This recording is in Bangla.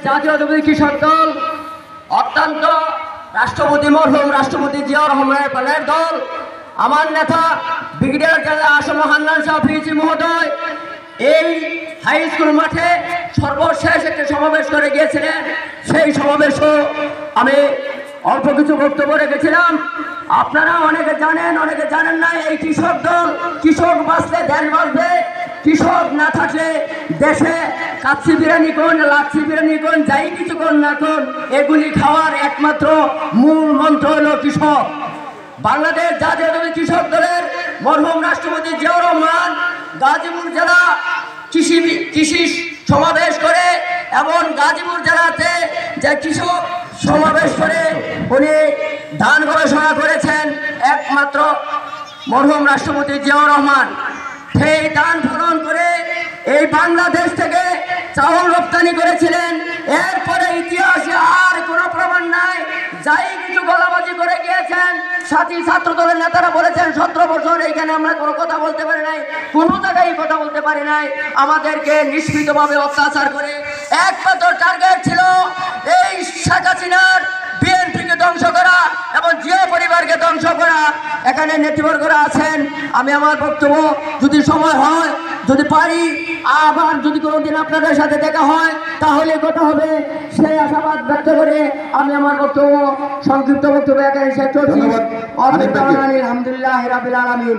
জাতীয়তাবাদী কৃষক দল অত্যন্ত রাষ্ট্রপতি মরহুম রাষ্ট্রপতি জিয়াউর রহমানের প্রাণের দল। আমার নেতা brigadier general Assam Hannan Shah Fiji মহোদয় এই হাই স্কুল মাঠে সর্বশেষ একটি সমাবেশ করে গিয়েছিলেন। সেই সমাবেশও আমি অল্প কিছু বক্তব্য রেখেছিলাম। আপনারা অনেকে জানেন, অনেকে জানেন না। এই কৃষক দল, কৃষক বাঁচলে দেশ বাঁচবে। কৃষক না থাকলে দেশে কাচ্চি বিরিয়ানি কোন, লাচ্ছি বিরিয়ানি কোন, যাই কিছু কোন না কোন, এগুলি খাওয়ার একমাত্র মূল মন্ত্র হলো কৃষক। বাংলাদেশ জাতীয়তাবাদী কৃষক দলের মরহুম রাষ্ট্রপতি জিয়াউর রহমান গাজীপুর জেলা কৃষি সমাবেশ করে এবং গাজীপুর জেলাতে যে কৃষক সমাবেশ করে উনি ধান গবেষণা করেছেন একমাত্র মরহুম রাষ্ট্রপতি জিয়াউর রহমান। সেই ধান ফলন করে এই বাংলাদেশ থেকে চাউল রপ্তানি করেছিলেন। এরপরে ইতিহাসে আর কোনো প্রমাণ নাই। যাই কিছু গলাবাজি করে গিয়েছেন, সাথী ছাত্র দলের নেতারা বলেছেন 17 বছর এইখানে আমরা কোনো কথা বলতে পারি নাই, কোনো জায়গায় কথা বলতে পারি নাই। আমাদেরকে নিষ্পৃতভাবে অত্যাচার করে একমাত্র টার্গেট ছিল এই শেখ হাসিনার বিএনপিকে ধ্বংস করা এবং জিয়া পরিবারকে ধ্বংস করা। এখানে নেতৃবর্গরা আছেন। আমি আমার বক্তব্য যদি সময় হয়, যদি পারি, আবার যদি কোনোদিন আপনাদের সাথে দেখা হয় তাহলে কথা হবে, সেই আশাবাদ ব্যক্ত করে আমি আমার বক্তব্য সংক্ষিপ্ত বক্তব্য এখানে শেষ করছি। আলহামদুলিল্লাহ রাব্বিল আলামিন।